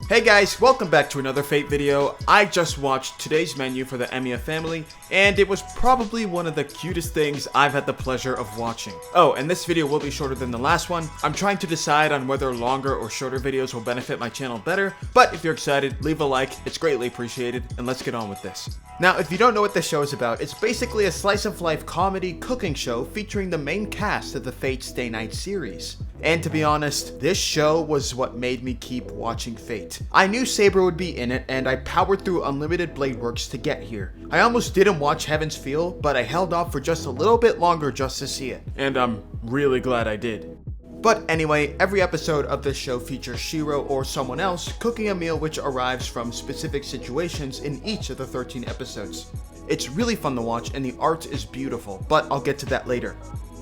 Hey guys, welcome back to another Fate video. I just watched today's menu for the Emiya family, and it was probably one of the cutest things I've had the pleasure of watching. Oh, and this video will be shorter than the last one. I'm trying to decide on whether longer or shorter videos will benefit my channel better, but if you're excited, leave a like, it's greatly appreciated, and let's get on with this. Now, if you don't know what this show is about, it's basically a slice-of-life comedy cooking show featuring the main cast of the Fate Stay Night series. And to be honest, this show was what made me keep watching Fate. I knew Saber would be in it, and I powered through unlimited blade works to get here. I almost didn't watch Heaven's Feel, but I held off for just a little bit longer just to see it. And I'm really glad I did. But anyway, every episode of this show features Shirou or someone else cooking a meal which arrives from specific situations in each of the 13 episodes. It's really fun to watch and the art is beautiful, but I'll get to that later.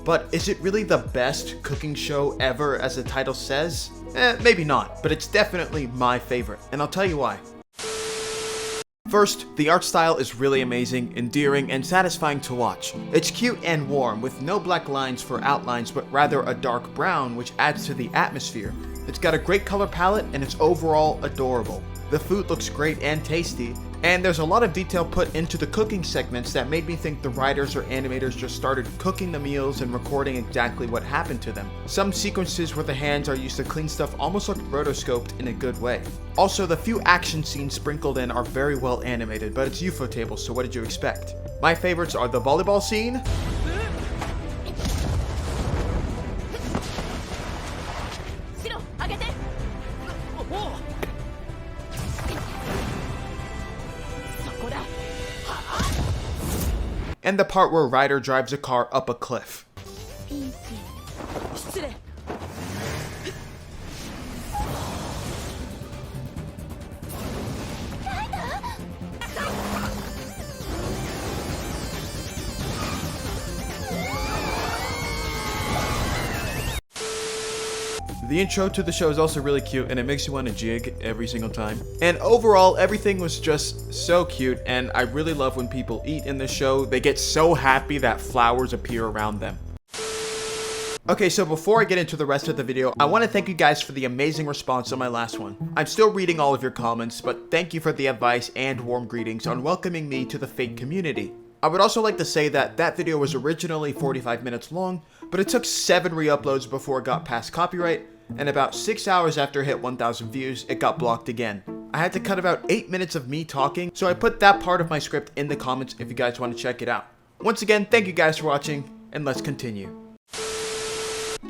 But is it really the best cooking show ever, as the title says? Maybe not, but it's definitely my favorite, and I'll tell you why. First, the art style is really amazing, endearing, and satisfying to watch. It's cute and warm, with no black lines for outlines, but rather a dark brown, which adds to the atmosphere. It's got a great color palette, and it's overall adorable. The food looks great and tasty, and there's a lot of detail put into the cooking segments that made me think the writers or animators just started cooking the meals and recording exactly what happened to them. Some sequences where the hands are used to clean stuff almost look rotoscoped in a good way. Also, the few action scenes sprinkled in are very well animated, but it's UFO table, so what did you expect? My favorites are the volleyball scene, and the part where Ryder drives a car up a cliff. The intro to the show is also really cute and it makes you want to jig every single time. And overall, everything was just so cute, and I really love when people eat in the show. They get so happy that flowers appear around them. Okay, so before I get into the rest of the video, I want to thank you guys for the amazing response on my last one. I'm still reading all of your comments, but thank you for the advice and warm greetings on welcoming me to the Fate community. I would also like to say that that video was originally 45 minutes long, but it took 7 re-uploads before it got past copyright, and about 6 hours after it hit 1,000 views, it got blocked again. I had to cut about 8 minutes of me talking, so I put that part of my script in the comments if you guys want to check it out. Once again, thank you guys for watching, and let's continue.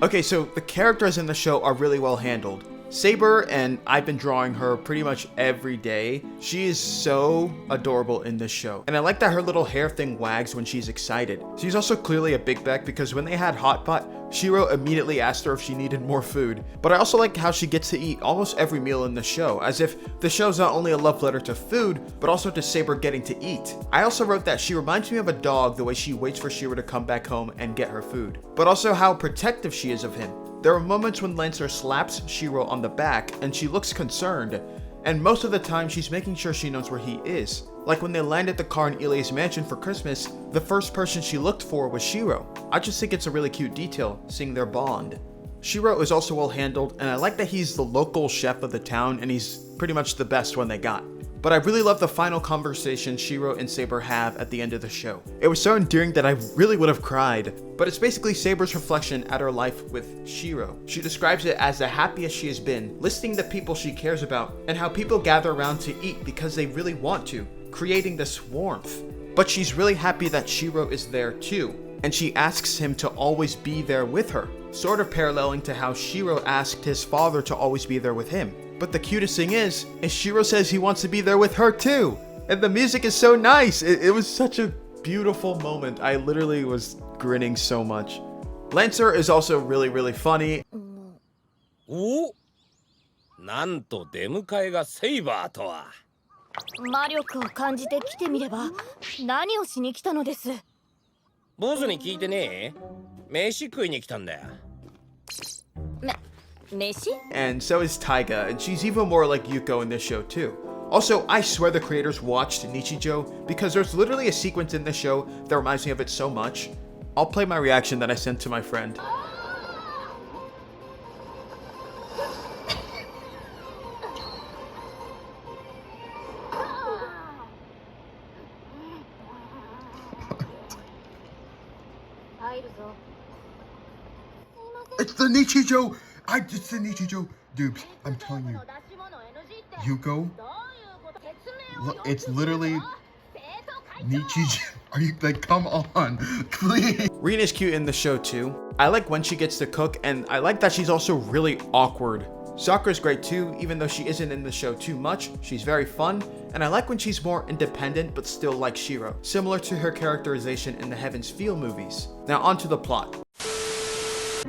Okay, so the characters in the show are really well handled. Saber, and I've been drawing her pretty much every day. She is so adorable in this show. And I like that her little hair thing wags when she's excited. She's also clearly a big back because when they had Hot Pot, Shirou immediately asked her if she needed more food. But I also like how she gets to eat almost every meal in the show, as if the show's not only a love letter to food, but also to Saber getting to eat. I also wrote that she reminds me of a dog the way she waits for Shirou to come back home and get her food. But also how protective she is of him. There are moments when Lancer slaps Shirou on the back and she looks concerned, and most of the time she's making sure she knows where he is. Like when they landed the car in Ilia's mansion for Christmas, the first person she looked for was Shirou. I just think it's a really cute detail, seeing their bond. Shirou is also well handled, and I like that he's the local chef of the town and he's pretty much the best one they got. But I really love the final conversation Shirou and Saber have at the end of the show. It was so endearing that I really would have cried. But it's basically Saber's reflection at her life with Shirou. She describes it as the happiest she has been, listing the people she cares about, and how people gather around to eat because they really want to, creating this warmth. But she's really happy that Shirou is there too, and she asks him to always be there with her, sort of paralleling to how Shirou asked his father to always be there with him. But the cutest thing is Shirou says he wants to be there with her too. And the music is so nice. It was such a beautiful moment. I literally was grinning so much. Lancer is also really funny. お、なんと出迎えがセイバーとは。魔力を感じて来てみれば何をしに来たのです。ボスに聞いてねえ。飯食いに来たんだよ。飯? And so is Taiga, and she's even more like Yuko in this show too. Also, I swear the creators watched Nichijou, because there's literally a sequence in this show that reminds me of it so much. I'll play my reaction that I sent to my friend. It's the Nichijou! It's the Nichijou! Dude, I'm telling you. Yuko? It's literally Nichijou. Are you like, come on, please? Rin is cute in the show too. I like when she gets to cook, and I like that she's also really awkward. Sakura's great too, even though she isn't in the show too much. She's very fun, and I like when she's more independent but still like Shirou, similar to her characterization in the Heaven's Feel movies. Now onto the plot.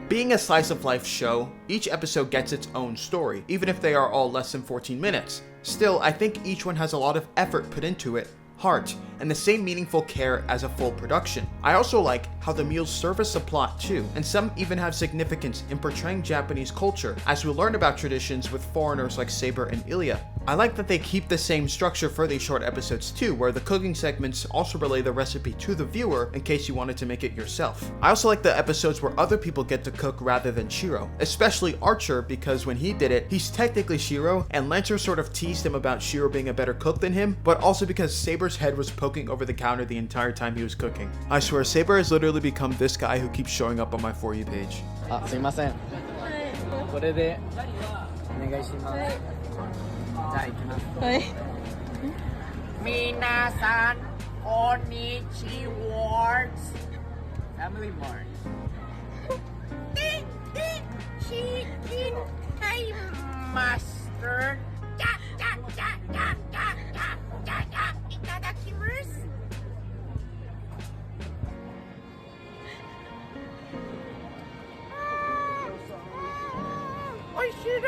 Being a slice of life show, each episode gets its own story, even if they are all less than 14 minutes. Still, I think each one has a lot of effort put into it, heart, and the same meaningful care as a full production. I also like how the meals service the plot too, and some even have significance in portraying Japanese culture, as we learn about traditions with foreigners like Saber and Emiya. I like that they keep the same structure for these short episodes too, where the cooking segments also relay the recipe to the viewer in case you wanted to make it yourself. I also like the episodes where other people get to cook rather than Shirou, especially Archer, because when he did it, he's technically Shirou, and Lancer sort of teased him about Shirou being a better cook than him, but also because Saber's head was poking over the counter the entire time he was cooking. I swear, Saber has literally become this guy who keeps showing up on my For You page. すいません。これでお願いします。じゃあ行きます。はい。皆さん、こんにちは。Family Mart。Chicken Thai Mustard。いただきます。美味しいです。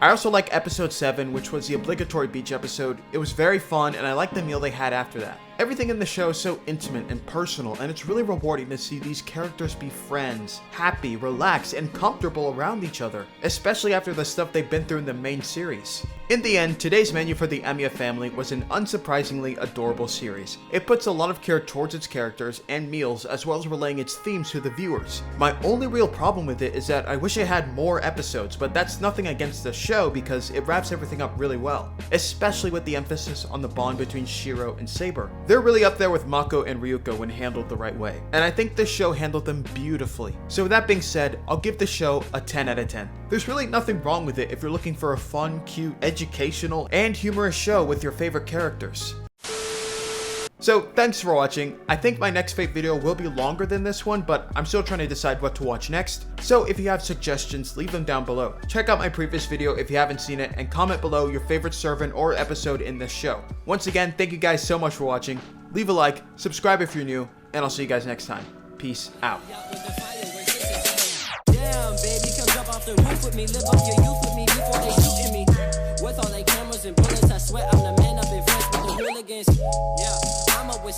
I also like episode 7, which was the obligatory beach episode. It was very fun, and I liked the meal they had after that. Everything in the show is so intimate and personal, and it's really rewarding to see these characters be friends, happy, relaxed, and comfortable around each other, especially after the stuff they've been through in the main series. In the end, today's menu for the Emiya family was an unsurprisingly adorable series. It puts a lot of care towards its characters and meals, as well as relaying its themes to the viewers. My only real problem with it is that I wish it had more episodes, but that's nothing against the show because it wraps everything up really well, especially with the emphasis on the bond between Shirou and Saber. They're really up there with Mako and Ryuko when handled the right way, and I think this show handled them beautifully. So with that being said, I'll give the show a 10 out of 10. There's really nothing wrong with it if you're looking for a fun, cute, educational, and humorous show with your favorite characters. So thanks for watching. I think my next Fate video will be longer than this one, but I'm still trying to decide what to watch next. So if you have suggestions, leave them down below. Check out my previous video if you haven't seen it, and comment below your favorite servant or episode in this show. Once again, thank you guys so much for watching. Leave a like, subscribe if you're new, and I'll see you guys next time. Peace out. Damn, baby, come jump off the roof with me, live up your youth with me before they shooting me. With all they cameras and bullets, I swear I'm the man up in front with the hooligans. Yeah, I'm up with